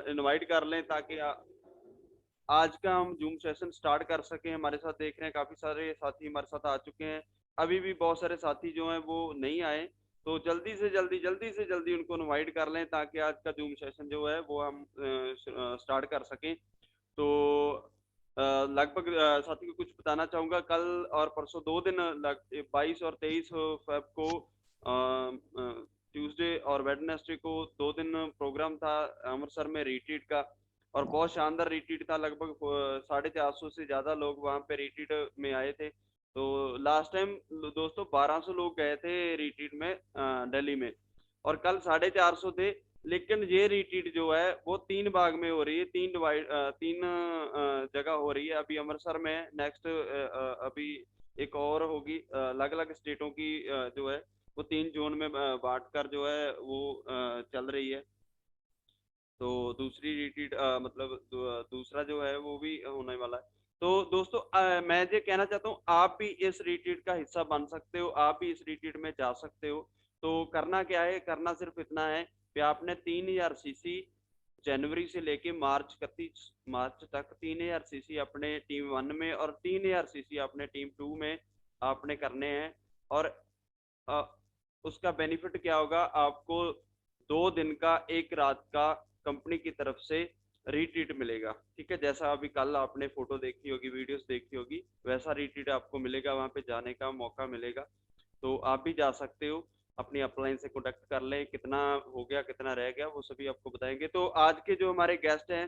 Invite कर लें ताकि आज का हम जूम सेशन स्टार्ट कर सकें। हमारे साथ देख रहे हैं काफी सारे साथी हमारे साथ आ चुके हैं, अभी भी बहुत सारे साथी जो हैं वो नहीं आए, तो जल्दी से जल्दी उनको इनवाइट कर लें ताकि आज का जूम सेशन जो है वो हम स्टार्ट कर सकें। तो लगभग साथी को कुछ बताना चाहूंगा, कल और परसों 2 दिन 22 और 23 फेब को ट्यूसडे और वेडनेसडे को 2 दिन प्रोग्राम था अमृतसर में रिट्रीट का, और बहुत शानदार रिट्रीट था। लगभग 450 से ज्यादा लोग वहाँ पे रिट्रीट में आए थे। तो लास्ट टाइम दोस्तों 1200 लोग गए थे रिट्रीट में दिल्ली में, और कल 450 थे। लेकिन ये रिट्रीट जो है वो 3 भाग में हो रही है, 3 जगह हो रही है। अभी अमृतसर में नेक्स्ट अभी एक और होगी, अलग अलग स्टेटों की जो है वो 3 जोन में बांट कर जो है वो चल रही है। तो दूसरी रिट्रीट मतलब दूसरा जो है वो भी होने वाला है। तो दोस्तों मैं ये कहना चाहता हूँ, आप भी इस रिट्रीट का हिस्सा बन सकते हो, आप भी इस रिट्रीट में जा सकते हो। तो करना क्या है, करना सिर्फ इतना है कि आपने 3000 सीसी जनवरी से लेके मार्च 31 मार्च तक 3000 सीसी अपने टीम 1 में और 3000 सीसी अपने टीम 2 में आपने करने हैं। और अ, उसका बेनिफिट क्या होगा, आपको 2 दिन का 1 रात का कंपनी की तरफ से रिट्रीट मिलेगा। ठीक है, जैसा अभी कल आपने फोटो देखी होगी, वीडियोस देखी होगी, वैसा रिट्रीट आपको मिलेगा, वहां पे जाने का मौका मिलेगा। तो आप भी जा सकते हो, अपनी अपलाइन से कॉन्टेक्ट कर लें, कितना हो गया कितना रह गया वो सभी आपको बताएंगे। तो आज के जो हमारे गेस्ट हैं,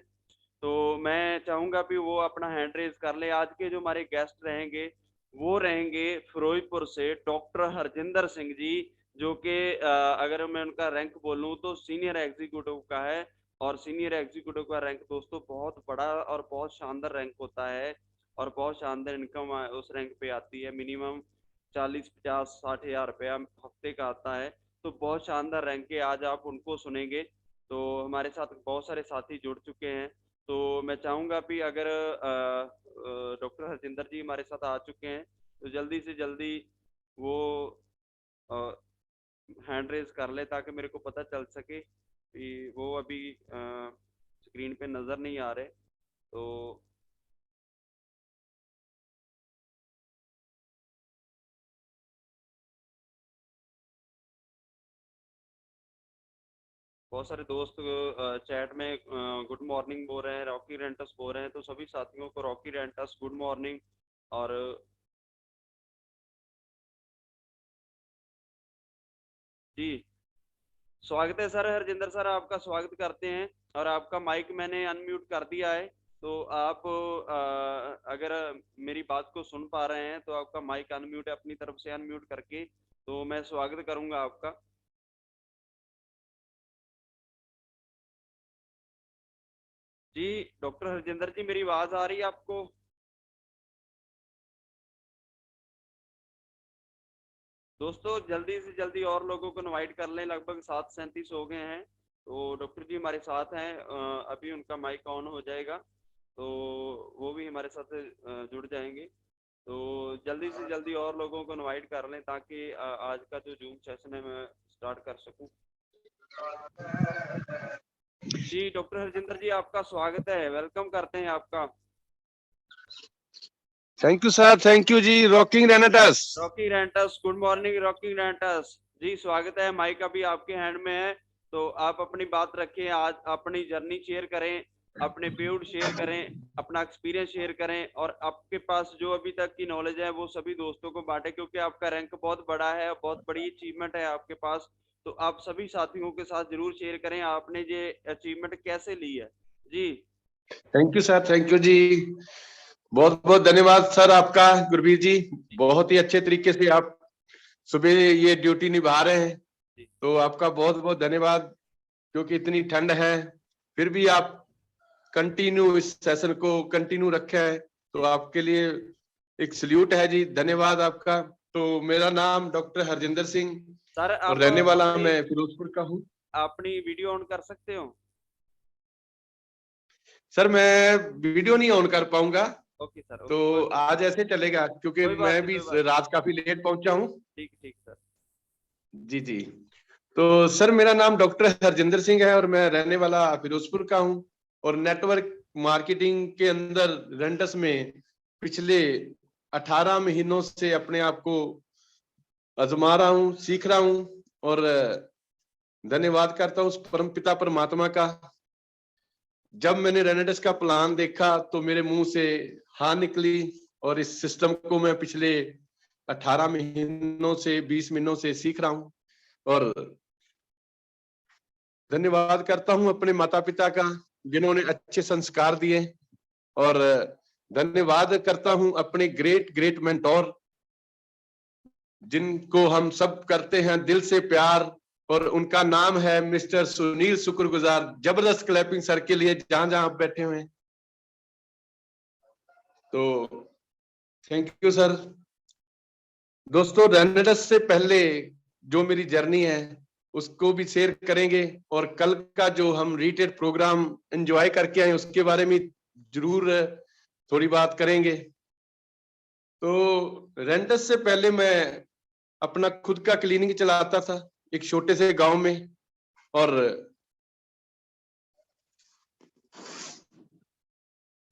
तो मैं चाहूंगा भी वो अपना हैंड रेज कर ले। आज के जो हमारे गेस्ट रहेंगे वो रहेंगे फिरोजपुर से डॉक्टर हरजिंदर सिंह जी, जो कि अगर मैं उनका रैंक बोलूं तो सीनियर एग्जीक्यूटिव का है। और सीनियर एग्जीक्यूटिव का रैंक दोस्तों बहुत बड़ा और बहुत शानदार रैंक होता है, और बहुत शानदार इनकम उस रैंक पे आती है। मिनिमम 40 50 60 हजार रुपया हफ्ते का आता है। तो बहुत शानदार रैंक है, आज आप उनको सुनेंगे। तो हमारे साथ बहुत सारे साथी जुड़ चुके हैं, तो मैं चाहूंगा भी अगर डॉक्टर हरजिंदर जी हमारे साथ आ चुके हैं तो जल्दी से जल्दी वो हैंड रेज कर ले ताकि मेरे को पता चल सके कि वो अभी स्क्रीन पे नजर नहीं आ रहे। तो बहुत सारे दोस्त चैट में गुड मॉर्निंग बोल रहे हैं, रॉकी रेंटस बोल रहे हैं, तो सभी साथियों को रॉकी रेंटस गुड मॉर्निंग। और जी, स्वागत है सर, हरजिंदर सर आपका स्वागत करते हैं। और आपका माइक मैंने अनम्यूट कर दिया है, तो आप अगर मेरी बात को सुन पा रहे हैं तो आपका माइक अनम्यूट है, अपनी तरफ से अनम्यूट करके तो मैं स्वागत करूंगा आपका। जी डॉक्टर हरजिंदर जी, मेरी आवाज आ रही है आपको? दोस्तों जल्दी से जल्दी और लोगों को इनवाइट कर लें, लगभग 7:37 हो गए हैं। तो डॉक्टर जी हमारे साथ हैं, अभी उनका माइक ऑन हो जाएगा तो वो भी हमारे साथ जुड़ जाएंगे। तो जल्दी से जल्दी और लोगों को इनवाइट कर लें ताकि आज का जो जूम सेशन है मैं स्टार्ट कर सकूं। जी डॉक्टर हरजिंदर जी आपका स्वागत है, वेलकम करते हैं आपका। Thank you sir, thank you जी। Rocking Renatus, rocky Renatus good morning, rocky Renatus ji स्वागत है। माइक अभी आपके हैंड में है, तो आप अपनी बात रखें, आज अपनी जर्नी शेयर करें, अपने ब्यूड शेयर करें, अपना एक्सपीरियंस शेयर करें, और आपके पास जो अभी तक की नॉलेज है वो सभी दोस्तों को बांटें, क्योंकि आपका रैंक बहुत बड़ा है, बहुत बड़ी अचीवमेंट है आपके पास। तो आप सभी साथियों के साथ जरूर शेयर करें आपने ये अचीवमेंट कैसे ली है। जी thank you sir, thank you जी। बहुत बहुत धन्यवाद सर आपका, गुरबीर जी। बहुत ही अच्छे तरीके से आप सुबह ये ड्यूटी निभा रहे हैं, तो आपका बहुत बहुत धन्यवाद। क्योंकि इतनी ठंड है फिर भी आप कंटिन्यू इस सेशन को कंटिन्यू रखे हैं, तो आपके लिए एक सल्यूट है जी, धन्यवाद आपका। तो मेरा नाम डॉक्टर हरजिंदर सिंह सर, और आप रहने वाला अपनी मैं फिरोजपुर का हूँ। अपनी वीडियो ऑन कर सकते हो? सर मैं वीडियो नहीं ऑन कर पाऊंगा, ओके सर, तो ओके, कोई बात आज ऐसे चलेगा क्योंकि कोई बात मैं नहीं, भी कोई बात नहीं। रात काफी लेट पहुंचा हूँ। ठीक ठीक सर। जी जी। तो सर मेरा नाम डॉक्टर हरजिंदर सिंह है और मैं रहने वाला फिरोजपुर का हूँ और नेटवर्क मार्केटिंग के अंदर रेंटस में पिछले 18 महीनों से अपने आप को आजमा रहा हूँ, सीख रहा हूँ और धन्यवाद करता हूँ उस परम पिता परमात्मा का। जब मैंने रेनेडस का प्लान देखा तो मेरे मुंह से हाँ निकली और इस सिस्टम को मैं पिछले 18 महीनों से 20 महीनों से सीख रहा हूँ और धन्यवाद करता हूँ अपने माता पिता का जिन्होंने अच्छे संस्कार दिए और धन्यवाद करता हूँ अपने ग्रेट ग्रेट मेंटोर जिनको हम सब करते हैं दिल से प्यार और उनका नाम है मिस्टर सुनील शुक्रगुजार। जबरदस्त क्लैपिंग सर के लिए जहां जहां आप बैठे हुए हैं। तो थैंक यू सर। दोस्तों रेनेडस से पहले जो मेरी जर्नी है उसको भी शेयर करेंगे और कल का जो हम रीटेड प्रोग्राम एंजॉय करके आए उसके बारे में जरूर थोड़ी बात करेंगे। तो रेनेडस से पहले मैं अपना खुद का क्लिनिक चलाता था एक छोटे से गांव में और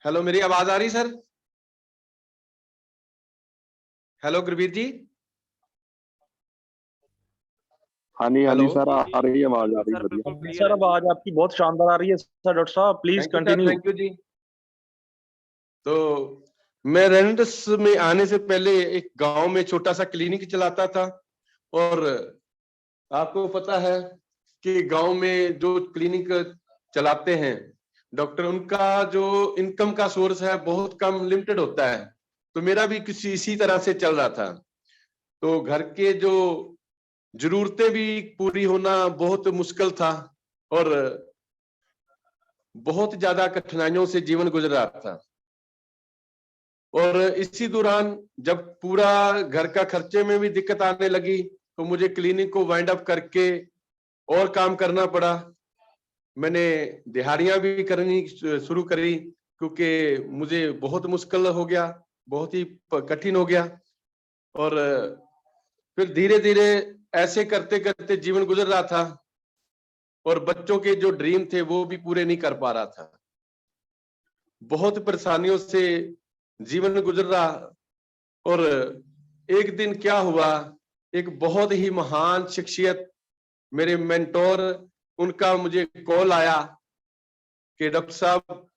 हेलो मेरी आवाज आ रही सर? हेलो गुरबीर जी। हाँ जी हेलो सर, आ रही है आवाज, आ रही है सर बढ़िया। बिल्कुल सर आवाज आपकी बहुत शानदार आ रही है सर। डॉक्टर साहब प्लीज कंटिन्यू। थैंक यू जी। तो मैं रेनेडस में आने से पहले एक गांव में छोटा सा क्लिनिक चलाता था और आपको पता है कि गांव में जो क्लिनिक चलाते हैं डॉक्टर उनका जो इनकम का सोर्स है बहुत कम लिमिटेड होता है। तो मेरा भी किसी इसी तरह से चल रहा था। तो घर के जो जरूरतें भी पूरी होना बहुत मुश्किल था और बहुत ज्यादा कठिनाइयों से जीवन गुजर रहा था। और इसी दौरान जब पूरा घर का खर्चे में भी दिक्कत आने लगी तो मुझे क्लिनिक को वाइंड अप करके और काम करना पड़ा। मैंने दिहाड़ियां भी करनी शुरू करी क्योंकि मुझे बहुत मुश्किल हो गया, बहुत ही कठिन हो गया। और फिर धीरे धीरे ऐसे करते करते जीवन गुजर रहा था और बच्चों के जो ड्रीम थे वो भी पूरे नहीं कर पा रहा था। बहुत परेशानियों से जीवन गुजर रहा और एक दिन क्या हुआ, एक बहुत ही महान शख्सियत मेरे मेंटोर उनका मुझे कॉल आया कि डॉक्टर साहब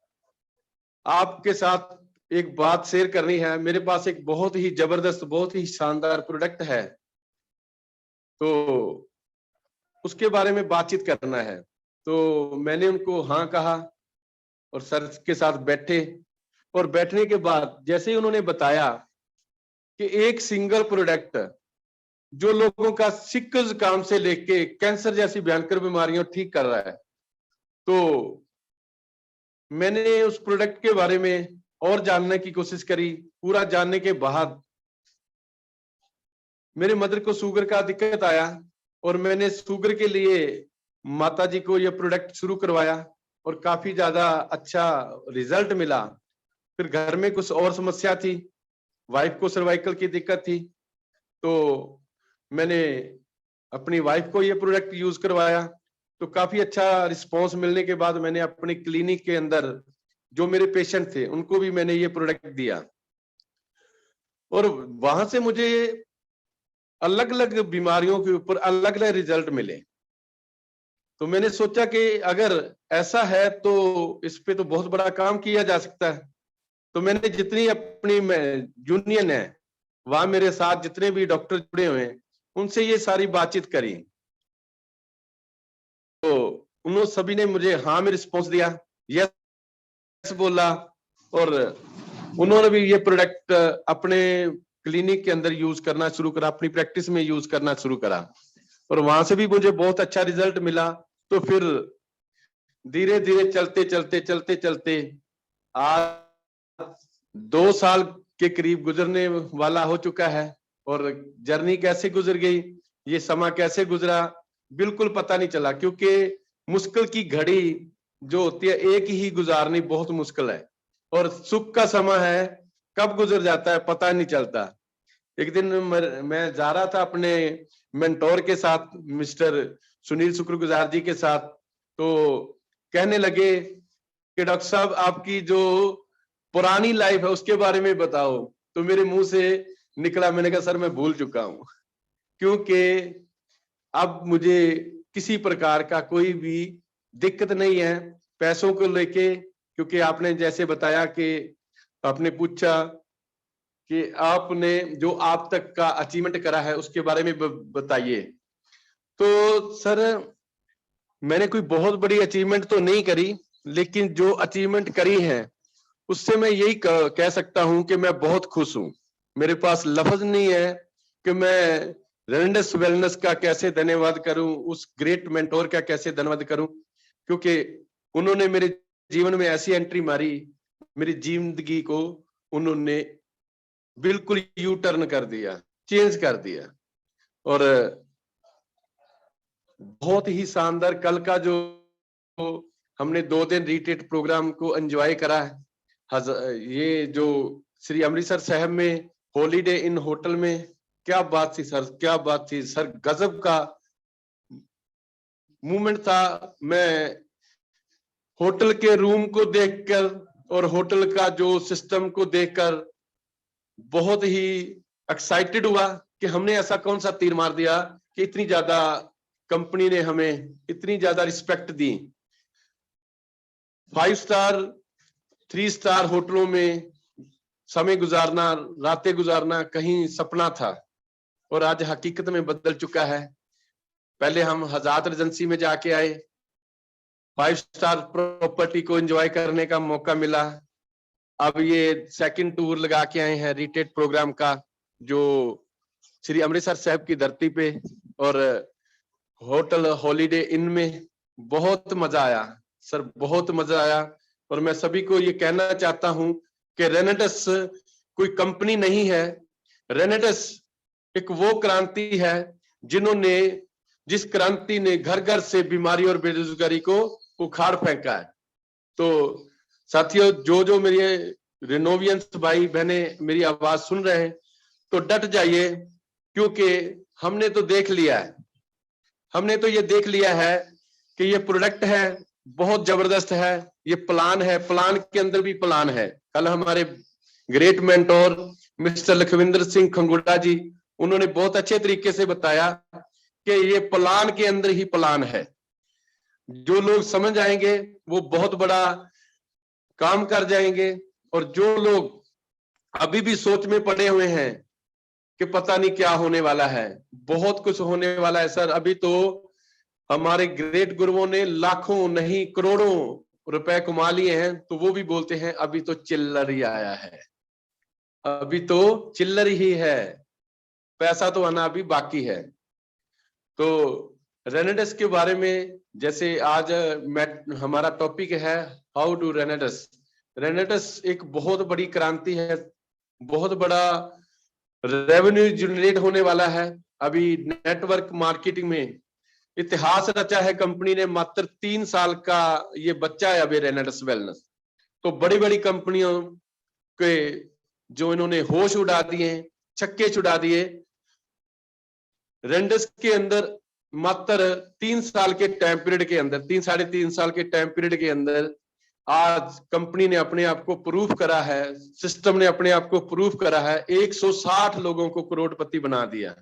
आपके साथ एक बात शेयर करनी है, मेरे पास एक बहुत ही जबरदस्त बहुत ही शानदार प्रोडक्ट है तो उसके बारे में बातचीत करना है। तो मैंने उनको हाँ कहा और सर के साथ बैठे और बैठने के बाद जैसे ही उन्होंने बताया कि एक सिंगल प्रोडक्ट जो लोगों का सिक्का जुकाम से लेके कैंसर जैसी भयंकर बीमारियां ठीक कर रहा है, तो मैंने उस प्रोडक्ट के बारे में और जानने की कोशिश करी। पूरा जानने के बाद मेरे मदर को शुगर का दिक्कत आया और मैंने शुगर के लिए माता जी को यह प्रोडक्ट शुरू करवाया और काफी ज्यादा अच्छा रिजल्ट मिला। फिर घर में कुछ और समस्या थी, वाइफ को सर्वाइकल की दिक्कत थी, तो मैंने अपनी वाइफ को ये प्रोडक्ट यूज करवाया तो काफी अच्छा रिस्पांस मिलने के बाद मैंने अपने क्लिनिक के अंदर जो मेरे पेशेंट थे उनको भी मैंने ये प्रोडक्ट दिया और वहां से मुझे अलग अलग बीमारियों के ऊपर अलग अलग रिजल्ट मिले। तो मैंने सोचा कि अगर ऐसा है तो इस पे तो बहुत बड़ा काम किया जा सकता है। तो मैंने जितनी अपनी यूनियन है वहां मेरे साथ जितने भी डॉक्टर जुड़े हुए हैं उनसे ये सारी बातचीत करी तो उन्होंने सभी ने मुझे हाँ में रिस्पॉन्स दिया, यस बोला और उन्होंने भी ये प्रोडक्ट अपने क्लिनिक के अंदर यूज करना शुरू करा, अपनी प्रैक्टिस में यूज करना शुरू करा और वहां से भी मुझे बहुत अच्छा रिजल्ट मिला। तो फिर धीरे धीरे चलते चलते चलते चलते आज 2 साल के करीब गुजरने वाला हो चुका है और जर्नी कैसे गुजर गई, ये समा कैसे गुजरा बिल्कुल पता नहीं चला क्योंकि मुश्किल की घड़ी जो होती है एक ही गुजारनी बहुत मुश्किल है और सुख का समय है कब गुजर जाता है पता नहीं चलता। एक दिन मैं जा रहा था अपने मेंटोर के साथ मिस्टर सुनील शुक्रगुजार जी के साथ, तो कहने लगे कि डॉक्टर साहब आपकी जो पुरानी लाइफ है उसके बारे में बताओ। तो मेरे मुंह से निकला, मैंने कहा सर मैं भूल चुका हूं, क्योंकि अब मुझे किसी प्रकार का कोई भी दिक्कत नहीं है पैसों को लेके। क्योंकि आपने जैसे बताया कि आपने पूछा कि आपने जो आप तक का अचीवमेंट करा है उसके बारे में बताइए। तो सर मैंने कोई बहुत बड़ी अचीवमेंट तो नहीं करी, लेकिन जो अचीवमेंट करी है उससे मैं यही कह सकता हूं कि मैं बहुत खुश हूं। मेरे पास लफ्ज नहीं है कि मैं रेनेडस वेलनेस का कैसे धन्यवाद करूं, उस ग्रेट मेंटोर का कैसे धन्यवाद करूं, क्योंकि उन्होंने मेरे जीवन में ऐसी एंट्री मारी, मेरी जिंदगी को उन्होंने बिल्कुल यू टर्न कर दिया, चेंज कर दिया। और बहुत ही शानदार कल का जो हमने 2 दिन रिट्रीट प्रोग्राम को एंजॉय करा है, ये जो श्री अमृतसर साहब में हॉलीडे इन होटल में, क्या बात थी सर, क्या बात थी सर, गजब का मूवमेंट था। मैं होटल के रूम को देखकर और होटल का जो सिस्टम को देखकर बहुत ही एक्साइटेड हुआ कि हमने ऐसा कौन सा तीर मार दिया कि इतनी ज्यादा कंपनी ने हमें इतनी ज्यादा रिस्पेक्ट दी। 5 स्टार 3 स्टार होटलों में समय गुजारना, रातें गुजारना कहीं सपना था और आज हकीकत में बदल चुका है। पहले हम हजात एजेंसी में जाके आए, 5 स्टार प्रॉपर्टी को एंजॉय करने का मौका मिला। अब ये सेकंड टूर लगा के आए हैं रिट्रीट प्रोग्राम का, जो श्री अमृतसर साहब की धरती पे और होटल हॉलीडे इन में। बहुत मजा आया सर, बहुत मजा आया। और मैं सभी को ये कहना चाहता हूं कि रेनेडस कोई कंपनी नहीं है, रेनेडस एक वो क्रांति है जिस क्रांति ने घर घर से बीमारी और बेरोजगारी को उखाड़ फेंका है। तो साथियों, जो मेरे रिनोवियंस भाई बहने मेरी आवाज सुन रहे हैं, तो डट जाइए, क्योंकि हमने तो देख लिया है, हमने तो ये देख लिया है कि ये प्रोडक्ट है, बहुत जबरदस्त है, ये प्लान है, प्लान के अंदर भी प्लान है। कल हमारे great mentor mister Lakhwinder Singh Khangura ji, उन्होंने बहुत अच्छे तरीके से बताया कि ये प्लान के अंदर ही प्लान है। जो लोग समझ आएंगे वो बहुत बड़ा काम कर जाएंगे, और जो लोग अभी भी सोच में पड़े हुए हैं कि पता नहीं क्या होने वाला है, बहुत कुछ होने वाला है सर। अभी तो हमारे ग्रेट गुरुओं ने लाखों नहीं करोड़ों रुपए कमा लिए हैं, तो वो भी बोलते हैं अभी तो चिल्लर ही आया है, अभी तो चिल्लर ही है, पैसा तो आना अभी बाकी है। तो रेनेडस के बारे में, जैसे आज हमारा टॉपिक है हाउ टू रेनेडस। रेनेडस एक बहुत बड़ी क्रांति है, बहुत बड़ा रेवेन्यू जनरेट होने वाला है। अभी नेटवर्क मार्केटिंग में इतिहास रचा है कंपनी ने, मात्र 3 साल का ये बच्चा है अभी रेनेडस वेलनेस। तो बड़ी बड़ी कंपनियों के जो इन्होंने होश उड़ा दिए, छक्के छुड़ा दिए, रेनेडस के अंदर मात्र 3 साल के टाइम पीरियड के अंदर, 3-3.5 साल के टाइम पीरियड के अंदर आज कंपनी ने अपने आप को प्रूफ करा है, सिस्टम ने अपने आप को प्रूफ करा है, 160 लोगों को करोड़पति बना दिया,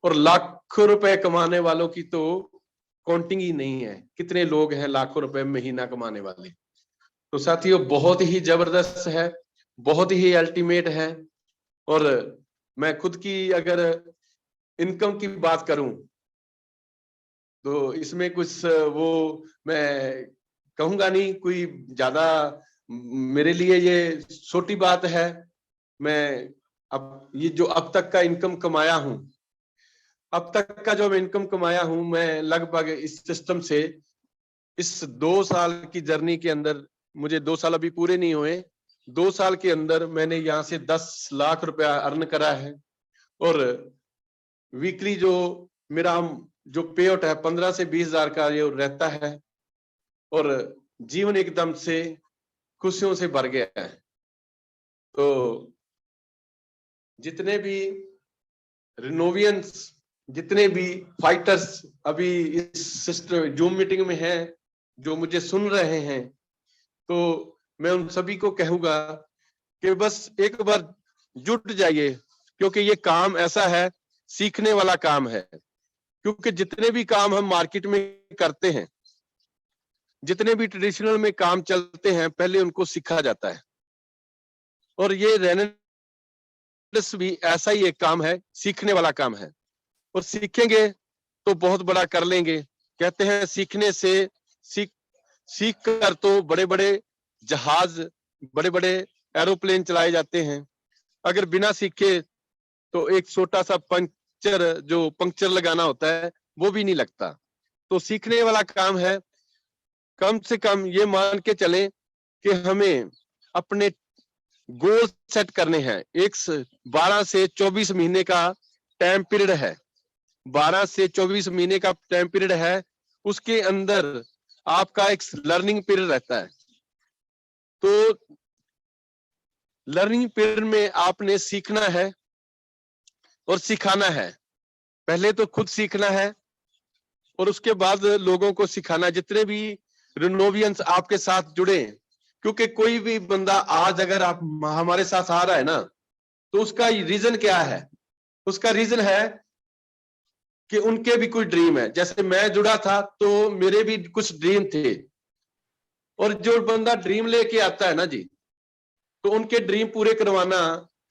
और लाखों रुपए कमाने वालों की तो काउंटिंग ही नहीं है, कितने लोग हैं लाखों रुपए महीना कमाने वाले। तो साथियों, बहुत ही जबरदस्त है, बहुत ही अल्टीमेट है। और मैं खुद की अगर इनकम की बात करूं तो इसमें कुछ वो मैं कहूंगा नहीं, कोई ज्यादा मेरे लिए ये छोटी बात है। मैं अब ये जो अब तक का इनकम कमाया हूं, अब तक का जो मैं इनकम कमाया हूं, मैं लगभग इस सिस्टम से इस 2 साल की जर्नी के अंदर, मुझे 2 साल अभी पूरे नहीं हुए, 2 साल के अंदर मैंने यहाँ से 10 लाख रुपया अर्न करा है। और वीकली जो मेरा जो पे आउट है 15 से 20 हजार का ये रहता है, और जीवन एकदम से खुशियों से भर गया है। तो जितने भी रिनोवियंस जितने भी फाइटर्स अभी इस सिस्टम जूम मीटिंग में हैं, जो मुझे सुन रहे हैं, तो मैं उन सभी को कहूंगा कि बस एक बार जुट जाइए, क्योंकि ये काम ऐसा है, सीखने वाला काम है। क्योंकि जितने भी काम हम मार्केट में करते हैं, जितने भी ट्रेडिशनल में काम चलते हैं, पहले उनको सीखा जाता है। और ये रेनेडिस भी ऐसा ही एक काम है, सीखने वाला काम है। और सीखेंगे तो बहुत बड़ा कर लेंगे। कहते हैं सीखने से सीख कर तो बड़े बड़े जहाज, बड़े बड़े एरोप्लेन चलाए जाते हैं। अगर बिना सीखे तो एक छोटा सा पंक्चर लगाना होता है, वो भी नहीं लगता। तो सीखने वाला काम है। कम से कम ये मान के चले कि हमें अपने गोल सेट करने हैं। 12 से 24 महीने का टाइम पीरियड है, 12 से 24 महीने का टाइम पीरियड है। उसके अंदर आपका एक लर्निंग पीरियड रहता है। तो लर्निंग पीरियड में आपने सीखना है और सिखाना है। पहले तो खुद सीखना है और उसके बाद लोगों को सिखाना। जितने भी रिनोवियंस आपके साथ जुड़े, क्योंकि कोई भी बंदा आज अगर आप हमारे साथ आ रहा है ना, तो उसका रीजन क्या है? उसका रीजन है कि उनके भी कुछ ड्रीम है। जैसे मैं जुड़ा था तो मेरे भी कुछ ड्रीम थे, और जो बंदा ड्रीम लेके आता है ना जी, तो उनके ड्रीम पूरे करवाना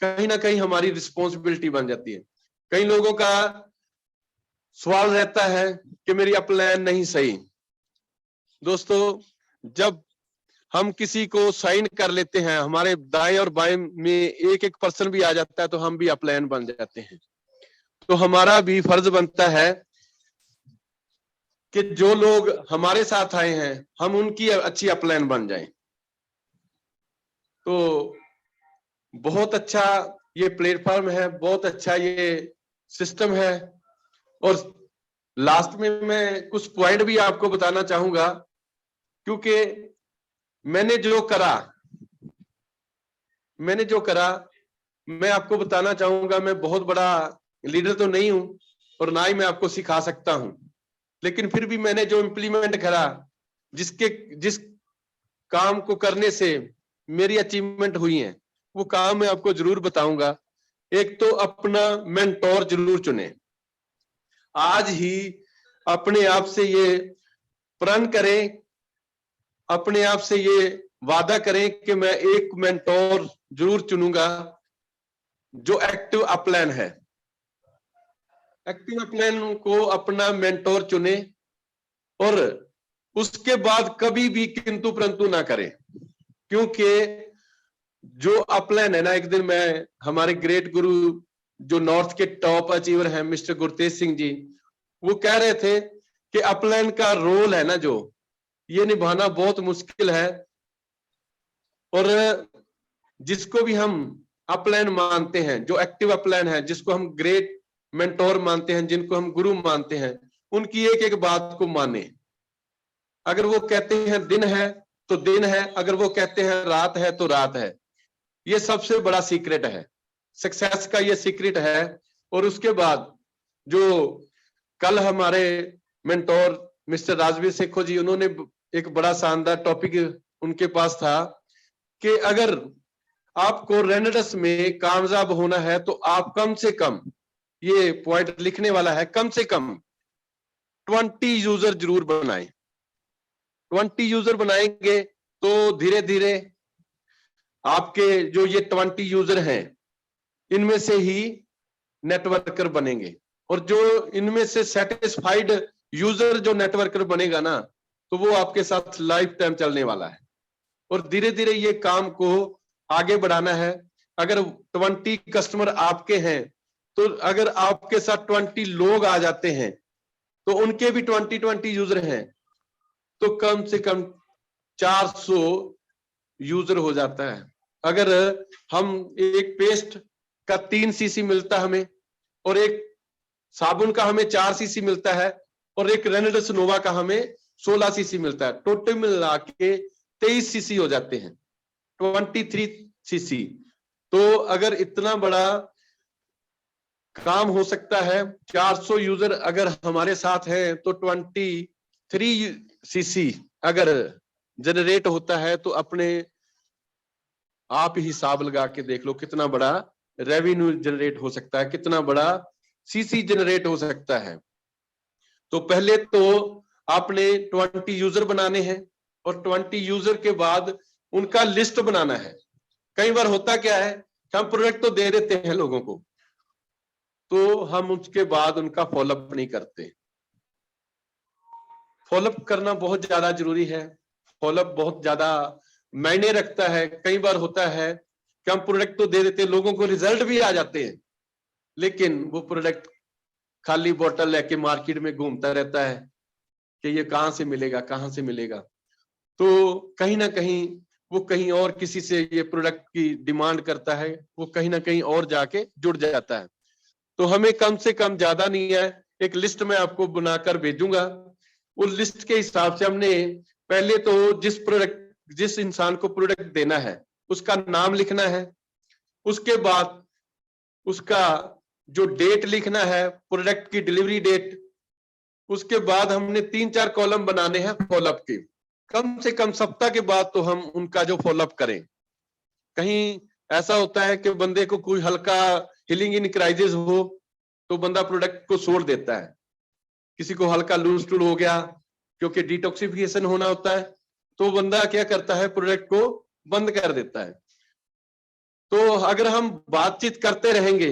कहीं ना कहीं हमारी रिस्पॉन्सिबिलिटी बन जाती है। कई लोगों का सवाल रहता है कि मेरी अपलाइन नहीं सही। दोस्तों, जब हम किसी को साइन कर लेते हैं, हमारे दाएं और बाएं में एक एक पर्सन भी आ जाता है, तो हम भी अपलाइन बन जाते हैं। तो हमारा भी फर्ज बनता है कि जो लोग हमारे साथ आए हैं, हम उनकी अच्छी अपलाइन बन जाएं। तो बहुत अच्छा ये प्लेटफॉर्म है, बहुत अच्छा ये सिस्टम है। और लास्ट में मैं कुछ पॉइंट भी आपको बताना चाहूंगा, क्योंकि मैंने जो करा मैं आपको बताना चाहूंगा। मैं बहुत बड़ा लीडर तो नहीं हूं और ना ही मैं आपको सिखा सकता हूं, लेकिन फिर भी मैंने जो इम्प्लीमेंट करा, जिस काम को करने से मेरी अचीवमेंट हुई है, वो काम मैं आपको जरूर बताऊंगा। एक तो अपना मेंटोर जरूर चुने। आज ही अपने आप से ये प्रण करें, अपने आप से ये वादा करें कि मैं एक मेंटोर जरूर चुनूंगा जो एक्टिव अपलाइन है। एक्टिव अपलाइन को अपना मेंटोर चुने और उसके बाद कभी भी किंतु परंतु ना करें। क्योंकि जो अपलाइन है ना, एक दिन मैं हमारे ग्रेट गुरु जो नॉर्थ के टॉप अचीवर हैं मिस्टर गुरतेज सिंह जी, वो कह रहे थे कि अपलाइन का रोल है ना, जो ये निभाना बहुत मुश्किल है। और जिसको भी हम अपलाइन मानते हैं, जो एक्टिव अपलाइन है, जिसको हम ग्रेट मेंटोर मानते हैं, जिनको हम गुरु मानते हैं, उनकी एक एक बात को माने। अगर वो कहते हैं दिन है तो दिन है, अगर वो कहते हैं रात है तो रात है। ये सबसे बड़ा सीक्रेट है, सक्सेस का ये सीक्रेट है। और उसके बाद जो कल हमारे मेंटोर मिस्टर राजवीर सेखो जी, उन्होंने एक बड़ा शानदार टॉपिक उनके पास था कि अगर आपको रेनेडस में कामयाब होना है तो आप कम से कम, ये पॉइंट लिखने वाला है, कम से कम 20 यूजर जरूर बनाएं। 20 यूजर बनाएंगे तो धीरे धीरे आपके जो ये 20 यूजर हैं, इनमें से ही नेटवर्कर बनेंगे। और जो इनमें से सेटिस्फाइड यूजर जो नेटवर्कर बनेगा ना, तो वो आपके साथ लाइफ टाइम चलने वाला है। और धीरे धीरे ये काम को आगे बढ़ाना है। अगर 20 कस्टमर आपके हैं, तो अगर आपके साथ 20 लोग आ जाते हैं, तो उनके भी 20 यूजर हैं, तो कम से कम 400 यूजर हो जाता है। अगर हम एक पेस्ट का 3 सीसी मिलता हमें, और एक साबुन का हमें 4 सीसी मिलता है, और एक रेनेडस नोवा का हमें 16 सीसी मिलता है, टोटल मिला के 23 सीसी हो जाते हैं, 23 सीसी। तो अगर इतना बड़ा काम हो सकता है। 400 यूजर अगर हमारे साथ हैं तो 23 सीसी अगर जनरेट होता है तो अपने आप ही हिसाब लगा के देख लो कितना बड़ा रेवेन्यू जनरेट हो सकता है, कितना बड़ा सीसी जनरेट हो सकता है। तो पहले तो आपने 20 यूजर बनाने हैं और 20 यूजर के बाद उनका लिस्ट बनाना है। कई बार होता क्या है, हम प्रोडक्ट तो दे देते हैं लोगों को, तो हम उसके बाद उनका फॉलोअप नहीं करते। फॉलोअप करना बहुत ज्यादा जरूरी है। फॉलोअप बहुत ज्यादा मायने रखता है। कई बार होता है कि हम प्रोडक्ट तो दे देते हैं, लोगों को रिजल्ट भी आ जाते हैं, लेकिन वो प्रोडक्ट खाली बोतल लेके मार्केट में घूमता रहता है कि ये कहां से मिलेगा, कहां से मिलेगा। तो कहीं ना कहीं वो कहीं और किसी से ये प्रोडक्ट की डिमांड करता है, वो कहीं ना कहीं और जाके जुड़ जाता है। तो हमें कम से कम, ज्यादा नहीं है, एक लिस्ट में आपको बनाकर भेजूंगा। उस लिस्ट के हिसाब से हमने पहले तो जिस इंसान को प्रोडक्ट देना है उसका नाम लिखना है। उसके बाद उसका जो डेट लिखना है, प्रोडक्ट की डिलीवरी डेट। उसके बाद हमने 3-4 कॉलम बनाने हैं फॉलोअप के। कम से कम सप्ताह के बाद तो हम उनका जो फॉलोअप करें। कहीं ऐसा होता है कि बंदे को कोई हल्का हीलिंग इन क्राइसिस हो तो बंदा प्रोडक्ट को छोड़ देता है। किसी को हल्का लूज टूल हो गया क्योंकि डिटॉक्सिफिकेशन होना होता है, तो बंदा क्या करता है, प्रोडक्ट को बंद कर देता है। तो अगर हम बातचीत करते रहेंगे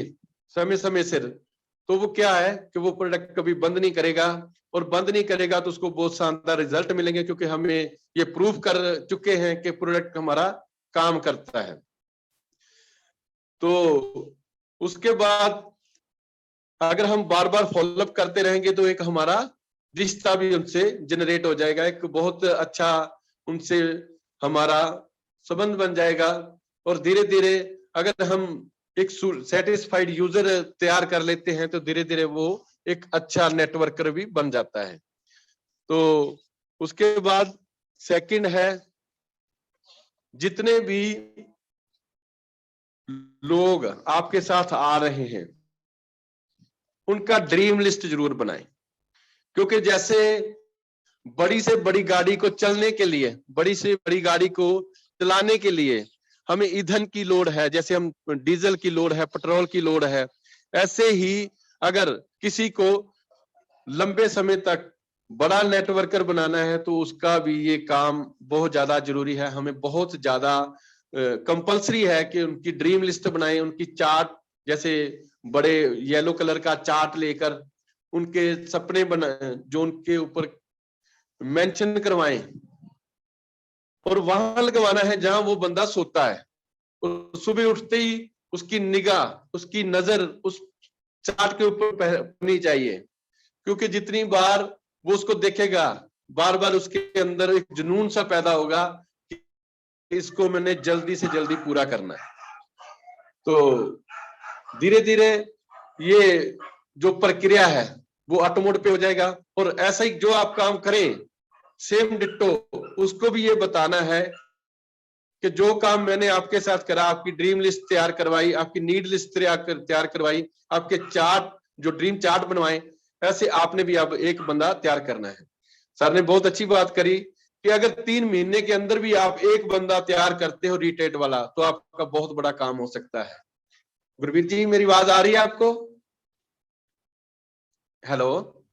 समय समय से, तो वो क्या है कि वो प्रोडक्ट कभी बंद नहीं करेगा, और बंद नहीं करेगा तो उसको बहुत शानदार रिजल्ट मिलेंगे, क्योंकि हमें ये प्रूव कर चुके हैं कि प्रोडक्ट हमारा काम करता है। तो उसके बाद अगर हम बार बार फॉलोअप करते रहेंगे तो एक हमारा रिश्ता भी उनसे जनरेट हो जाएगा, एक बहुत अच्छा उनसे हमारा संबंध बन जाएगा। और धीरे धीरे अगर हम एक सेटिस्फाइड यूजर तैयार कर लेते हैं तो धीरे धीरे वो एक अच्छा नेटवर्कर भी बन जाता है। तो उसके बाद सेकंड है, जितने भी लोग आपके साथ आ रहे हैं उनका ड्रीम लिस्ट जरूर बनाएं। क्योंकि जैसे बड़ी से बड़ी गाड़ी को चलने के लिए, बड़ी से बड़ी गाड़ी को चलाने के लिए हमें ईंधन की लोड है, जैसे हम डीजल की लोड है, पेट्रोल की लोड है, ऐसे ही अगर किसी को लंबे समय तक बड़ा नेटवर्कर बनाना है तो उसका भी ये काम बहुत ज्यादा जरूरी है। हमें बहुत ज्यादा कंपलसरी है कि उनकी ड्रीम लिस्ट बनाएं, उनकी चार्ट, जैसे बड़े येलो कलर का चार्ट लेकर उनके सपने बना जो उनके ऊपर मेंशन करवाएं, और वहां लगवाना है जहां वो बंदा सोता है। और सुबह उठते ही उसकी निगाह, उसकी नजर उस चार्ट के ऊपर होनी चाहिए, क्योंकि जितनी बार वो उसको देखेगा बार बार उसके अंदर एक जुनून सा पैदा होगा कि इसको मैंने जल्दी से जल्दी पूरा करना है। तो धीरे धीरे ये जो प्रक्रिया है वो ऑटो मोड पे हो जाएगा। और ऐसा ही जो आप काम करें सेम डिट्टो उसको भी ये बताना है कि जो काम मैंने आपके साथ करा, आपकी ड्रीम लिस्ट तैयार करवाई, आपकी नीड लिस्ट तैयार करवाई, आपके चार्ट जो ड्रीम चार्ट बनवाए, ऐसे आपने भी अब एक बंदा तैयार करना है। सर ने बहुत अच्छी बात करी कि अगर 3 महीने के अंदर भी आप एक बंदा तैयार करते हो रिटेट वाला, तो आपका बहुत बड़ा काम हो सकता है। गुरबीर जी, मेरी आवाज आ रही है आपको? हेलो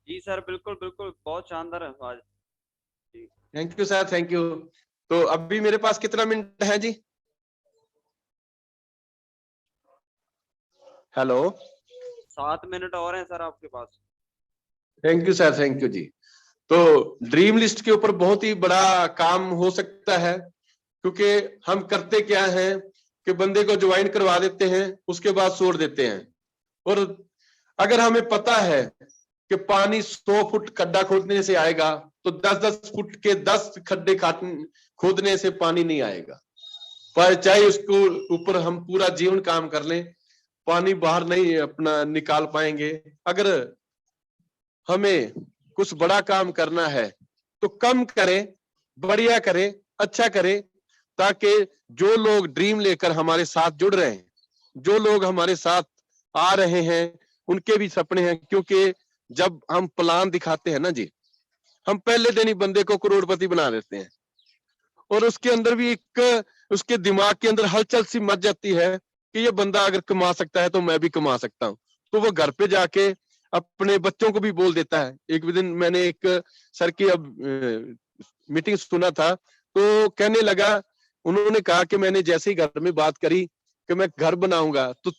जी सर, बिल्कुल बिल्कुल, बहुत शानदार आवाज। Thank you sir, thank you. तो अभी मेरे पास कितना मिनट है जी? हेलो 7 मिनट और हैं सर आपके पास। Thank you sir, thank you जी। तो ड्रीम लिस्ट के ऊपर बहुत ही बड़ा काम हो सकता है, क्योंकि हम करते क्या है कि बंदे को ज्वाइन करवा देते हैं, उसके बाद छोड़ देते हैं। और अगर हमें पता है कि पानी 100 फुट खड्डा खोदने से आएगा, तो 10-10 फुट के 10 खड्डे खोदने से पानी नहीं आएगा। पर चाहे उसको ऊपर हम पूरा जीवन काम कर लें, पानी बाहर नहीं अपना निकाल पाएंगे। अगर हमें कुछ बड़ा काम करना है तो कम करें, बढ़िया करें, अच्छा करें, ताकि जो लोग ड्रीम लेकर हमारे साथ जुड़ रहे हैं, जो लोग हमारे साथ आ रहे हैं, उनके भी सपने हैं, क्योंकि जब हम प्लान दिखाते हैं ना जी, हम पहले दिन ही बंदे को करोड़पति बना देते हैं, और उसके अंदर भी एक उसके दिमाग के अंदर हलचल सी मच जाती है कि ये बंदा अगर कमा सकता है तो मैं भी कमा सकता हूँ। तो वो घर पे जाके अपने बच्चों को भी बोल देता है। एक दिन मैंने एक सर की अब मीटिंग सुना था, तो कहने लगा, उन्होंने कहा कि मैंने जैसे ही घर में बात करी कि मैं घर बनाऊंगा, तो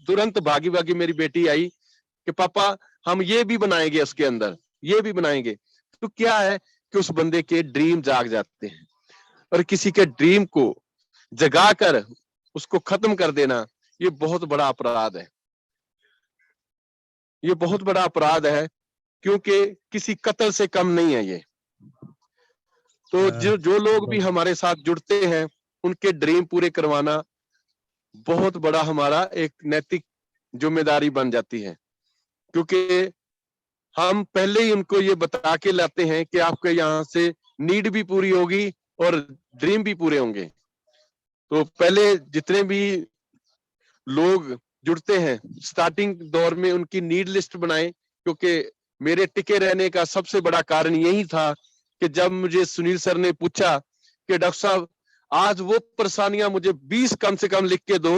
तुरंत भागी भागी मेरी बेटी आई कि पापा हम ये भी बनाएंगे, उसके अंदर ये भी बनाएंगे। तो क्या है कि उस बंदे के ड्रीम जाग जाते हैं, और किसी के ड्रीम को जगाकर उसको खत्म कर देना, ये बहुत बड़ा अपराध है। ये बहुत बड़ा अपराध है, क्योंकि किसी कत्ल से कम नहीं है ये। तो जो लोग भी हमारे साथ जुड़ते हैं, उनके ड्रीम पूरे करवाना बहुत बड़ा हमारा एक नैतिक जिम्मेदारी बन जाती है, क्योंकि हम पहले ही उनको ये बता के लाते हैं कि आपके यहाँ से नीड भी पूरी होगी और ड्रीम भी पूरे होंगे। तो पहले जितने भी लोग जुड़ते हैं, स्टार्टिंग दौर में उनकी नीड लिस्ट बनाएं, क्योंकि मेरे टिके रहने का सबसे बड़ा कारण यही था कि जब मुझे सुनील सर ने पूछा कि डॉक्टर साहब आज वो परेशानियां मुझे 20 कम से कम लिख के दो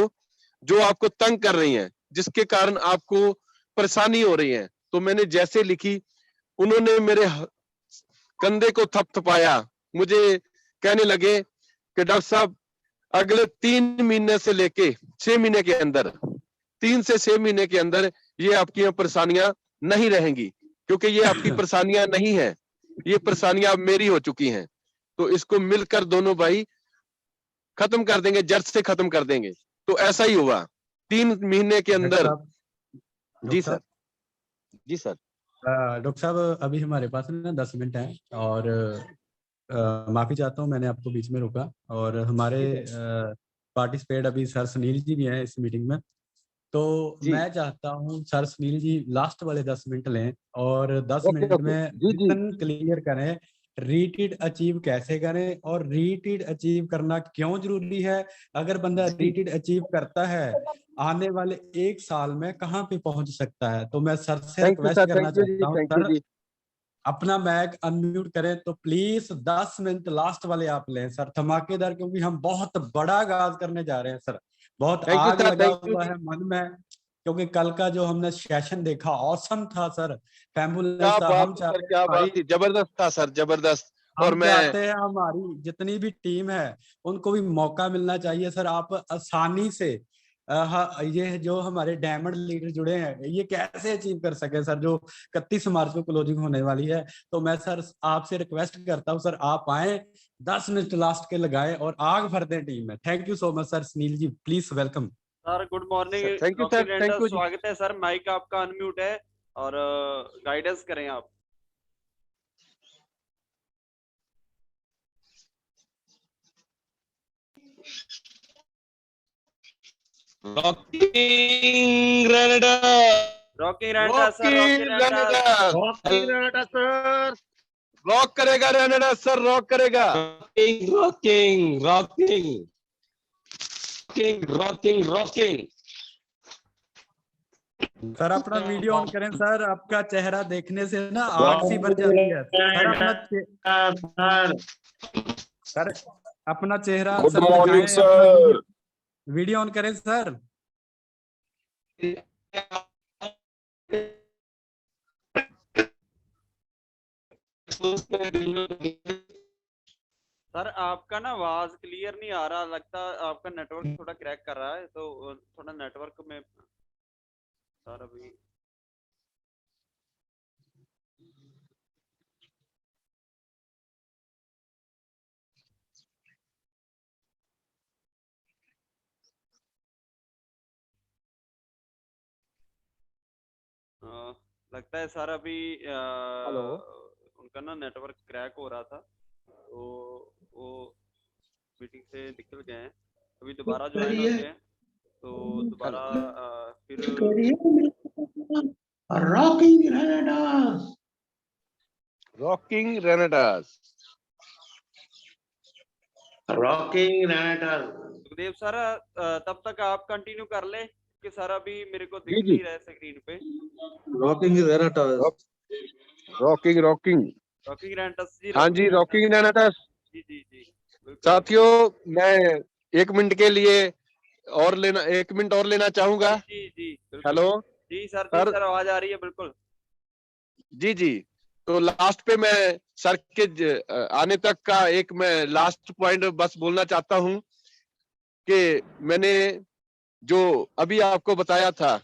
जो आपको तंग कर रही हैं, जिसके कारण आपको परेशानी हो रही है। तो मैंने जैसे लिखी, उन्होंने मेरे कंधे को थपथपाया, मुझे कहने लगे कि डॉक्टर साहब अगले 3 महीने से लेके 6 महीने के अंदर, 3 से 6 महीने के अंदर ये आपकी परेशानियां नहीं रहेंगी, क्योंकि ये आपकी परेशानियां नहीं है, ये परेशानियां अब मेरी हो चुकी हैं। तो इसको मिलकर दोनों भाई खत्म कर देंगे, जड़ से खत्म कर देंगे। तो ऐसा ही हुआ 3 महीने के अंदर। जी सर, जी सर। डॉक्टर साहब अभी हमारे पास ना 10 मिनट है, और माफी चाहता हूँ मैंने आपको बीच में रोका। और हमारे पार्टिसिपेट अभी सर सुनील जी भी हैं इस मीटिंग में, तो मैं चाहता हूँ सर सुनील जी लास्ट वाले 10 मिनट लें और 10 मिनट में विजन क्लियर करें, रीटीड अचीव कैसे करें और रीटीड अचीव करना क्यों जरूरी है। अगर बंदा रीटीड अचीव करता है आने वाले 1 साल में कहाँ पे पहुंच सकता है। तो मैं सर से रिक्वेस्ट करना चाहता हूँ, सर अपना मैक अनम्यूट करें तो प्लीज 10 मिनट लास्ट वाले आप लें सर, धमाकेदार, क्योंकि हम बहुत बड़ा आगाज करने जा रहे हैं सर। बहुत आग लगा हुआ है मन में, क्योंकि कल का जो हमने सेशन देखा ऑसम था सर, फैबुलस था। हम चाहते हैं हमारी जबरदस्त था सर, जबरदस्त। और हम चाहते हैं हमारी जितनी भी टीम है उनको भी मौका मिलना चाहिए सर। आप आसानी से ये जो हमारे डायमंड लीडर जुड़े हैं ये कैसे अचीव कर सके सर, जो 31 मार्च को क्लोजिंग होने वाली है। तो मैं सर आपसे रिक्वेस्ट करता हूं सर, आप आए 10 मिनट लास्ट के लगाए और आग भर दें टीम में। Thank you so much sir. Sunil ji please welcome sir. Good morning, thank you sir, thank you. स्वागत है सर। माइक आपका अनम्यूट है और गाइडेंस करें आप। Rocking Renatus, rocking Renatus sir, rocking Renatus sir, rock करेगा रैनेडा सर, रॉक करेगा। Rocking rocking rocking rocking rocking. Sir अपना वीडियो ऑन करें सर, आपका चेहरा देखने से ना आग सी बन जाती है सर अपना चेहरा गुड सर मॉर्निंग दिखाएं, सर। वीडियो ऑन करें सर। सर आपका ना आवाज क्लियर नहीं आ रहा, लगता आपका नेटवर्क थोड़ा क्रैक कर रहा है, तो थोड़ा नेटवर्क में सर अभी लगता है सर अभी उनका ना नेटवर्क क्रैक हो रहा था, तो वो मीटिंग से निकल गए हैं, अभी दोबारा ज्वाइन होते हैं। तो दोबारा फिर rocking Renatus, rocking Renatus, rocking Renatus. Sukhdev sir तब तक आप कंटिन्यू कर ले, कि सर अभी मेरे को दिख जी, जी। नहीं रहा है स्क्रीन पे। Rocking Renatus. Rocking rocking rocking Renatus ji, हाँ जी, रॉकिंग रेनाटस। जी जी जी बिल्कुल। साथियों, मैं 1 मिनट के लिए 1 मिनट और लेना चाहूंगा। जी जी जी बिल्कुल। हेलो जी सर। सर आवाज आ रही है बिल्कुल। जी जी। तो लास्ट पे मैं सर के आने तक का एक मैं लास्ट पॉइंट बस बोलना चाहता हूं कि मैंने जो अभी आपको बताया था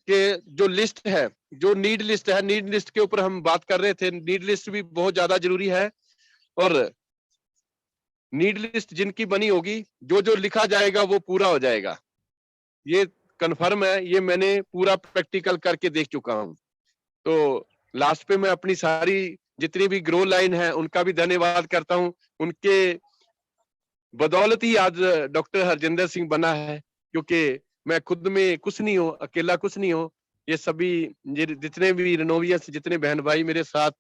कि जो लिस्ट है, जो नीड लिस्ट है, नीड लिस्ट के ऊपर हम बात कर रहे थे। नीड लिस्ट भी बहुत ज्यादा जरूरी है और नीड लिस्ट जिनकी बनी होगी, जो जो लिखा जाएगा वो पूरा हो जाएगा, ये कंफर्म है। ये मैंने पूरा प्रैक्टिकल करके देख चुका हूं। तो लास्ट पे मैं अपनी सारी जितनी भी ग्रो लाइन है उनका भी धन्यवाद करता हूं। उनके बदौलत ही आज डॉक्टर हरजिंदर सिंह बना है, क्योंकि मैं खुद में कुछ नहीं हूँ, अकेला कुछ नहीं हूँ। ये सभी जितने भी रिनोवियस, जितने बहन भाई मेरे साथ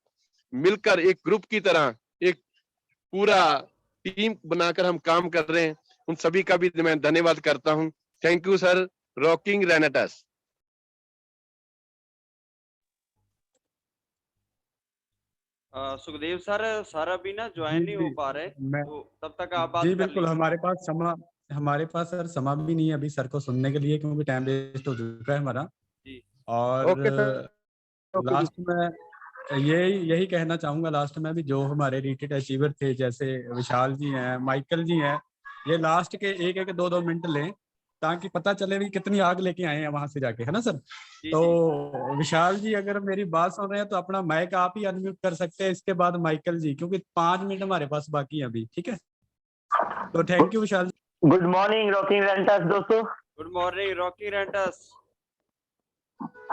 मिलकर एक ग्रुप की तरह, एक पूरा टीम बनाकर हम काम कर रहे हैं, उन सभी का भी मैं धन्यवाद करता हूं। Thank you sir. Rocking रेनेटस। Sukhdev sir अभी ना जी ज्वाइन नहीं हो जी पा रहे, मैं तो तब तक आप बात जी कर बिल्कुल, लीजिए। हमारे पास सर समा भी नहीं है अभी सर को सुनने के लिए, क्योंकि टाइम वेस्ट हो चुका है हमारा। जी और ओके सर। ओके जी। लास्ट में यही कहना चाहूंगा, लास्ट में भी जो हमारे रिटेड अचीवर थे जैसे विशाल जी हैं, माइकल जी हैं, ये लास्ट के 1-1, 2-2 मिनट लें, ताकि पता चले भी कितनी आग लेके आए हैं वहां से जाके, है ना सर। जी जी तो विशाल जी अगर मेरी बात सुन रहे हैं तो अपना माइक आप ही अनम्यूट कर सकते हैं, इसके बाद माइकल जी, क्योंकि 5 मिनट हमारे पास बाकी है अभी, ठीक है। तो thank you Vishal ji. Good morning rocking Renatus दोस्तों। Good morning rocky Renatus.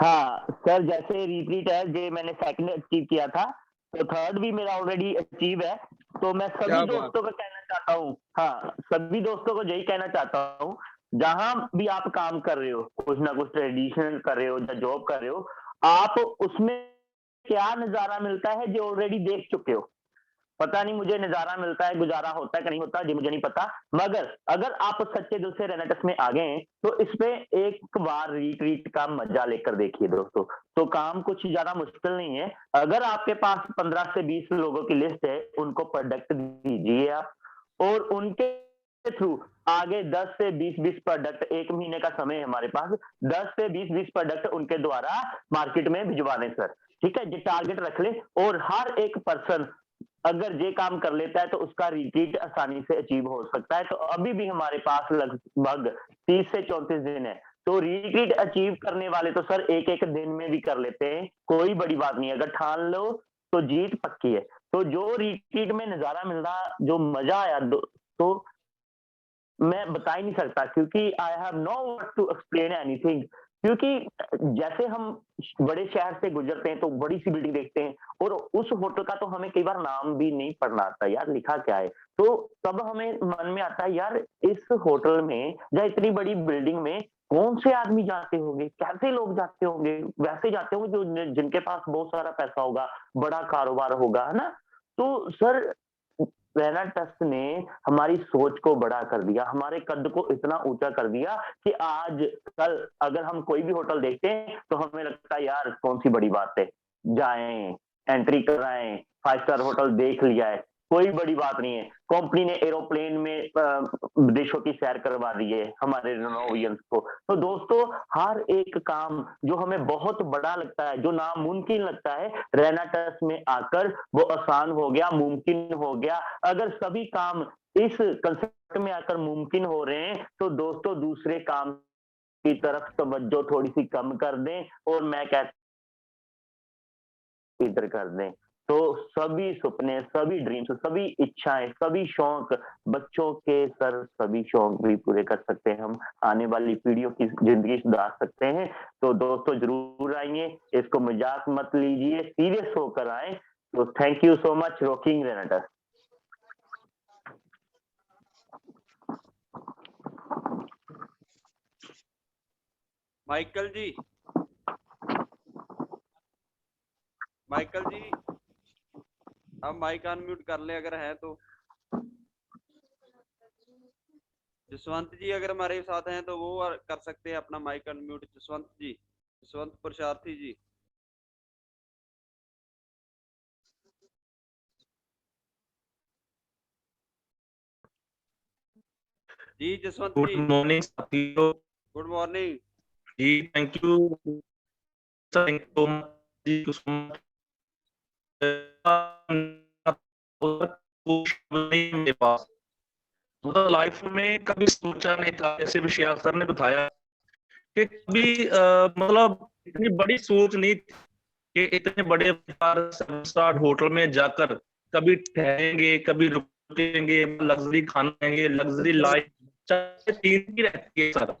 हाँ सर, जैसे रिट्रीट है जे मैंने सेकंड अचीव किया था, तो थर्ड भी मेरा ऑलरेडी अचीव है। तो मैं सभी क्या बात। दोस्तों को कहना चाहता हूँ, हाँ सभी दोस्तों को यही कहना चाहता हूँ, जहां भी आप काम कर रहे हो, कुछ ना कुछ ट्रेडिशनल कर रहे हो या जॉब कर रहे हो, आप उसमें क्या नजारा मिलता है जो ऑलरेडी देख चुके हो। पता नहीं मुझे नजारा मिलता है, गुजारा होता है कि नहीं होता, जी मुझे नहीं पता। मगर अगर आप सच्चे दिल से रेनेटस में आ गए हैं तो इस पे एक बार रिट्रीट का मजा लेकर देखिए दोस्तों। तो काम कुछ ज्यादा मुश्किल नहीं है। अगर आपके पास 15 से 20 लोगों की लिस्ट है, उनको प्रोडक्ट दीजिए आप, और उनके थ्रू आगे 10 से 20 प्रोडक्ट, 1 महीने का समय है हमारे पास, 10 से 20 प्रोडक्ट उनके द्वारा मार्केट में भिजवाने सर। ठीक है, ये टारगेट रख ले, और हर एक पर्सन अगर ये काम कर लेता है तो उसका रिट्रीट आसानी से अचीव हो सकता है। तो अभी भी हमारे पास लगभग 30 से 34 दिन है। तो रिट्रीट अचीव करने वाले तो सर एक एक दिन में भी कर लेते हैं, कोई बड़ी बात नहीं है। अगर ठान लो तो जीत पक्की है। तो जो रिट्रीट में नजारा मिल रहा, जो मजा आया, तो मैं बता ही नहीं सकता, क्योंकि I have no word to explain anything. क्योंकि जैसे हम बड़े शहर से गुजरते हैं तो बड़ी सी बिल्डिंग देखते हैं, और उस होटल का तो हमें कई बार नाम भी नहीं पढ़ना आता, यार लिखा क्या है। तो तब हमें मन में आता है, यार इस होटल में या इतनी बड़ी बिल्डिंग में कौन से आदमी जाते होंगे, कैसे लोग जाते होंगे। वैसे जाते होंगे जो जिनके पास बहुत सारा पैसा होगा, बड़ा कारोबार होगा, है ना। तो सर रेनाटस ने हमारी सोच को बड़ा कर दिया, हमारे कद को इतना ऊंचा कर दिया कि आज कल अगर हम कोई भी होटल देखते हैं तो हमें लगता है यार कौन सी बड़ी बात है, जाएं, एंट्री कराएं, 5 स्टार होटल देख लिया है, कोई बड़ी बात नहीं है। कंपनी ने एरोप्लेन में देशों की सैर करवा दी है हमारे रेनोवियंस को। तो दोस्तों, हर एक काम जो हमें बहुत बड़ा लगता है, जो नामुमकिन लगता है, रेनाटस में आकर वो आसान हो गया, मुमकिन हो गया। अगर सभी काम इस कंसेप्ट में आकर मुमकिन हो रहे हैं तो दोस्तों दूसरे काम की तरफ तवज्जो थोड़ी सी कम कर दें, और मैं कहता इधर कर दें। तो सभी सुपने, सभी ड्रीम्स, सभी इच्छाएं, सभी शौक, बच्चों के सर सभी शौक भी पूरे कर सकते हैं हम, आने वाली पीढ़ियों की जिंदगी सुधार सकते हैं। तो दोस्तों जरूर आइए, इसको मजाक मत लीजिए, सीरियस होकर आए। तो thank you so much rocking Renatus. Michael ji, Michael ji अब माइक अनम्यूट कर ले अगर है तो। जसवंत जी अगर हमारे साथ हैं तो वो कर सकते हैं अपना माइक अनम्यूट। जसवंत जी, जसवंत पुरुषार्थी जी। जी जसवंत गुड जी, मॉर्निंग साथियों गुड मॉर्निंग। जी। Thank you thank you so much जी, सो मच। मेरे पास मतलब लाइफ में कभी सोचा नहीं था, जैसे विषय सर ने बताया कि कभी मतलब इतनी बड़ी सोच नहीं थी कि इतने बड़े 7 स्टार होटल में जाकर कभी ठहरेंगे, कभी रुकेंगे, लग्जरी खाना खाएंगे, लग्जरी लाइफ चाहे 3 की रहती है सर।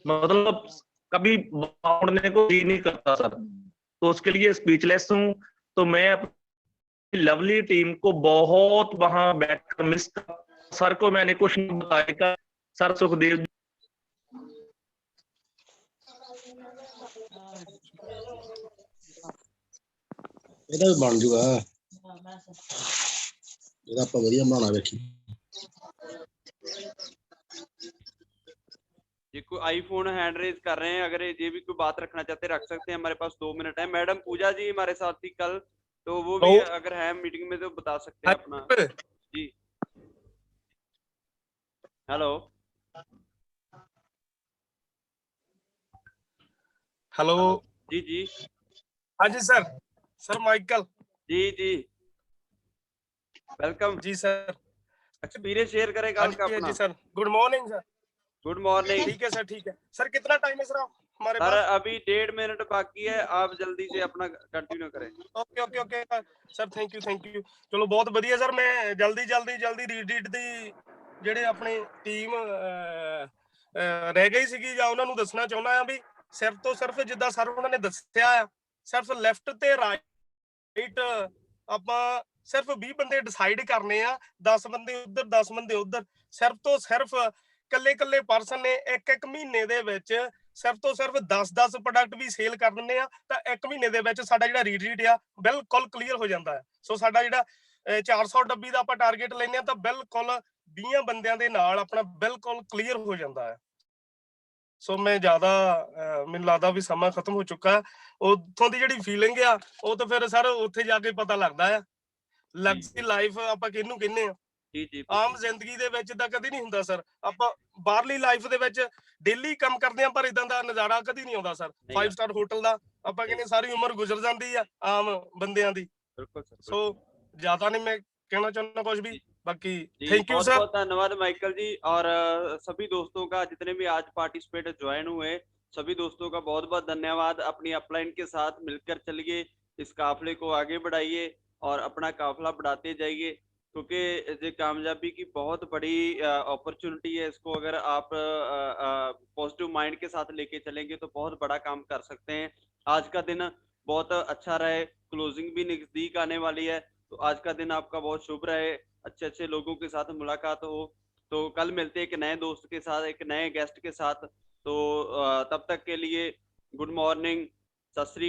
मतलब कभी बाउंडने को जी नहीं करता सर, तो उसके लिए स्पीचलेस हूँ। तो मैं अपनी लवली टीम को बहुत वहां बैठकर मिस कर, सर को मैंने कुछ नहीं बताया। सर सुखदेव ਇਹਦਾ ਵੀ ਬਣ ਜੂਗਾ ਇਹਦਾ ਆਪਾਂ ਵਧੀਆ ਬਣਾਉਣਾ ਵੇਖੀ जी कोई आईफोन हैंड रेज कर रहे हैं, अगर ये भी कोई बात रखना चाहते हैं रख सकते हैं, हमारे पास 2 मिनट है। मैडम पूजा जी हमारे साथ थी कल, तो वो भी अगर है मीटिंग में तो बता सकते हैं अपना। जी हेलो हेलो। जी जी हाँ जी सर, सर माइकल जी जी वेलकम। जी सर। एक्सपीरियंस शेयर करें हाँ कल का जी अपना। Sir, good morning sir. Good morning ठीक है सर, ठीक है सर। कितना टाइम है सर हमारे सर, पास? अभी 1.5 मिनट बाकी है, आप जल्दी से अपना कंटिन्यू करें। Okay okay okay sir, thank you. ਚਲੋ ਬਹੁਤ ਵਧੀਆ ਸਰ। ਮੈਂ ਜਲਦੀ ਰੀਡ ਦੀ ਜਿਹੜੇ ਆਪਣੇ ਟੀਮ ਰਹਿ ਗਈ ਸੀਗੀ ਜਾਂ ਉਹਨਾਂ ਨੂੰ ਦੱਸਣਾ ਚਾਹੁੰਦਾ ਆ ਵੀ ਸਿਰਫ ਤੋਂ ਸਿਰਫ ਜਿੱਦਾਂ ਸਰ ਉਹਨਾਂ ਨੇ ਦੱਸਿਆ ਆ, ਸਿਰਫ ਲੈਫਟ ਤੇ ਰਾਈਟ ਆਪਾਂ ਸਿਰਫ 20 ਬੰਦੇ ਡਿਸਾਈਡ ਕਰਨੇ ਆ। 10 ਬੰਦੇ ਉੱਧਰ 10 ਬੰਦੇ ਉੱਧਰ। ਸਿਰਫ ਤੋਂ ਸਿਰਫ ਕੱਲੇ ਪਰਸਨ ਨੇ ਇੱਕ ਮਹੀਨੇ ਦੇ ਵਿੱਚ ਸਿਰਫ ਤੋਂ ਸਿਰਫ 10 ਪ੍ਰੋਡਕਟ ਵੀ ਸੇਲ ਕਰ ਦਿੰਦੇ ਆ ਤਾਂ 1 ਮਹੀਨੇ ਦੇ ਵਿੱਚ ਸਾਡਾ ਜਿਹੜਾ ਰੀਟਰੀਟ ਆ ਬਿਲਕੁਲ ਕਲੀਅਰ ਹੋ ਜਾਂਦਾ ਹੈ। ਸੋ ਸਾਡਾ ਜਿਹੜਾ 400 ਡੱਬੀ ਦਾ ਆਪਾਂ ਟਾਰਗੇਟ ਲੈਂਦੇ ਆ ਤਾਂ ਬਿਲਕੁਲ 20 ਬੰਦਿਆਂ ਦੇ ਨਾਲ ਆਪਣਾ ਬਿਲਕੁਲ ਕਲੀਅਰ ਹੋ ਜਾਂਦਾ ਹੈ। ਸੋ ਮੈਂ ਜ਼ਿਆਦਾ ਮੈਨੂੰ ਲੱਗਦਾ ਵੀ ਸਮਾਂ ਖਤਮ ਹੋ ਚੁੱਕਾ। ਉੱਥੋਂ ਦੀ ਜਿਹੜੀ ਫੀਲਿੰਗ ਆ ਉਹ ਤਾਂ ਫਿਰ ਸਰ ਉੱਥੇ ਜਾ ਕੇ ਪਤਾ ਲੱਗਦਾ ਆ। ਲਗਜ਼ਰੀ ਲਾਈਫ ਆਪਾਂ ਕਿਹਨੂੰ ਕਹਿੰਦੇ ਆ। जी जी ਆਮ ਜ਼ਿੰਦਗੀ ਦੇ ਵਿੱਚ ਤਾਂ ਕਦੀ ਨਹੀਂ ਹੁੰਦਾ ਸਰ। ਆਪਾਂ ਬਾਹਰਲੀ ਲਾਈਫ ਦੇ ਵਿੱਚ ਡੇਲੀ ਕੰਮ ਕਰਦੇ ਆ ਪਰ ਇਦਾਂ ਦਾ ਨਜ਼ਾਰਾ ਕਦੀ ਨਹੀਂ ਆਉਂਦਾ ਸਰ। 5 ਸਟਾਰ ਹੋਟਲ ਦਾ ਆਪਾਂ ਕਹਿੰਦੇ ਸਾਰੀ ਉਮਰ ਗੁਜ਼ਰ ਜਾਂਦੀ ਆ ਆਮ ਬੰਦਿਆਂ ਦੀ। बिल्कुल सर। ਸੋ ਜ਼ਿਆਦਾ नहीं मैं कहना चाहता कुछ भी। बाकी जी थैंक यू बहुत सर। बहुत धन्यवाद माइकल जी, और सभी दोस्तों का जितने भी आज पार्टिसिपेट ज्वाइन हुए सभी दोस्तों का बहुत बहुत धन्यवाद। अपनी अपलाइन के साथ मिलकर चलिए, इस काफले को आगे बढ़ाइए और अपना काफला बढ़ाते जाइए, क्योंकि ये कामयाबी की बहुत बड़ी अपॉर्चुनिटी है। इसको अगर आप पॉजिटिव माइंड के साथ लेके चलेंगे तो बहुत बड़ा काम कर सकते हैं। आज का दिन बहुत अच्छा रहे, क्लोजिंग भी नजदीक आने वाली है, तो आज का दिन आपका बहुत शुभ रहे, अच्छे अच्छे लोगों के साथ मुलाकात हो। तो कल मिलते हैं एक नए दोस्त के साथ, एक नए गेस्ट के साथ। तो तब तक के लिए गुड मॉर्निंग, सत श्री